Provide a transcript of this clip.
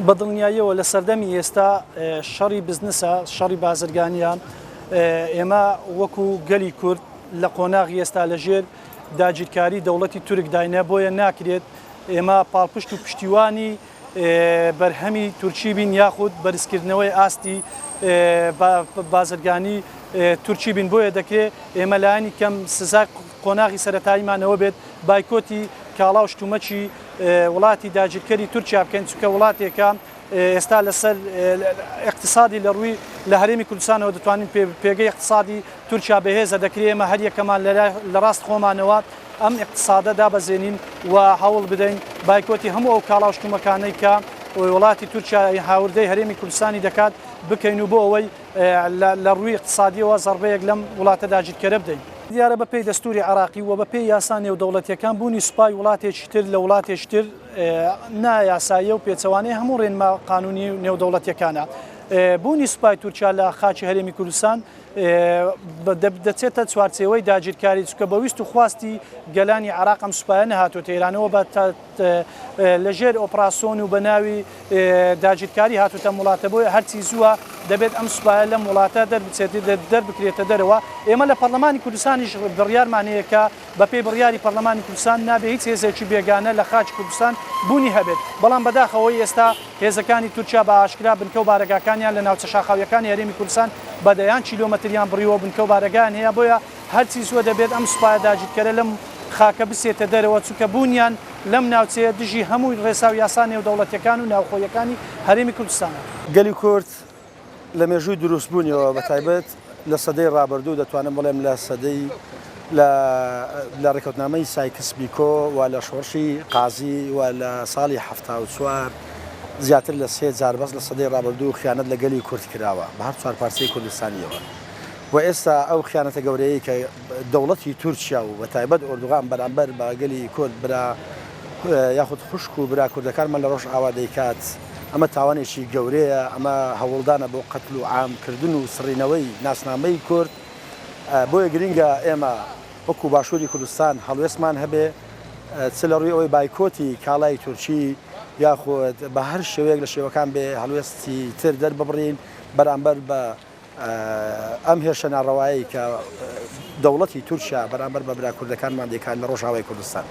بەدڵنیاییەوە لە سەردەمی ئێستا شەڕی بزنسە شەڕی بازرگانیان ئێمە وەکو گەلی کورد لە قۆناغی ئێستا لەژێر داگیرکاری دەوڵەتی تورک داینە بۆیە ناکرێت ئێمە پاڵپشت و پشتیوانی بەرهەمی تورکی بین یاخود بەرزکردنەوەی ئاستی بازرگانی تورکی بین بۆیە دەکرێت ئێمە لایەنی کەم سزای قۆناغی سەرەتاییمانەوە بێت بایکۆتی کاڵا و شتومەچی وڵاتی داگیرکەری تورکیا بکەین چونکە وڵاتێکە ئێستا لەسەر اقتصادی لە ڕووی لە هەرێمی کوردستانەوە دەتوانین پێگەی اقتصادی تورکیا بەهێزە دەکرێت ئێمە هەر یەکەمان لە ڕاست خۆمانەوە ئەم اقتصادە دابەزێنین و هەوڵ بدەین بایکۆتی هەموو ئەو کاڵا و شتومەکانەی کە وڵاتی تورکیا هاوردەی هەرێمی کوردستانی دەکات بکەین و بۆ ئەوەی لە ڕووی اقتصادیەوە زەربەیەک لەم وڵاتە داگیرکەرە بدەین. دیارە بەپێی دەستوری عراقی و بەپێی یاسا نێودەوڵەتیەکان بوونی سوپای وڵاتێکی تر لە وڵاتێکی تر نایاساییە و پێچەوانەی هەموو ڕێنما قانونی نێودەوڵەتیەکانە. بوونی سوپای تورکیا لە خاکی هەرێمی کوردستان دەچێتە چوارچێوەی داگیرکاری چکە بەویست و خواستی گەلانی عراق ئەم سوپایە نەهاتوۆتە ئێرانەوە بە لەژێر ئۆپراسۆن و بە ناوی داگیرکاری هاتوتە وڵاتە بۆی هەرچی زووە دەبێت ئەم سوپایە لەم وڵاتە دەربکرێتە دەرەوە. ئێمە لە پەرلەمانی کوردستانیش بڕیارمانەیە کە بەپێی بڕیاری پەرلەمانی کوردستان نابێت هیچ هێزێکی بێگانە لە خاکی کوردستان بوونی هەبێت، بەڵام بەداخەوەی ئێستا هێزەکانی تورکیا بە ئاشکرا بنکە و بارەگاکانیان لە ناوچە شاخاویەکانی هەرێمی کوردستان بەدەیان کیلۆمەتریان بڕیوە بنکە و بارەگان هەیە بۆیە هەرچی زووە دەبێت ئەم سوپایە داگیرکەرە لەم خاکە بسێتە دەرەوە چونکە بوونیان لەم ناوچەیە دژی هەمووی ڕێسا و یاسا نێودەوڵەتیەکان و ناوخۆیەکانی هەرێمی کوردستانە. گەلی کورد لە مێژووی دروستبوونیەوە بەتایبەت لە سەدەی ڕابردوو دەتوانم بڵێم لە سەدەی لە ڕێکەوتنامەی سایکس بیکۆ و لە شۆڕشی قازی و لە ساڵی 1970 زیاتر لە 3000 بەس لە سەدەی ڕابردوو خیانەت لە گەلی کورد کراوە بە هەر چوار پارچەی کوردستانیەوە و ئێستا ئەو خیانەتە گەورەیە کە دەوڵەتی تورکیا و بەتایبەت ئۆردوغان بەرامبەر بە گەلی کورد برا یاخود خوشک و برا کوردەکانمان لە ڕۆژ ئاوا دەیکات ئەمە تاوانێکی گەورەیە، ئەمە هەوڵدانە بۆ قەتل و عامکردن و سڕینەوەی ناسنامەی کورد. بۆیە گرینگە ئێمە وەکو باشووری کوردستان هەڵوێستمان هەبێ چ لە ڕووی ئەوەی بایکۆتی کاڵای تورکی یاخود بە هەر شێوەیەک لە شێوەکان بێ هەڵوێستی تر دەرببڕین بەرامبەر بە ئەم هێرشە ناڕەوایی کە دەوڵەتی تورکیا بەرامبەر بە برا کوردەکانمان دەکات لە ڕۆژاوای کوردستان.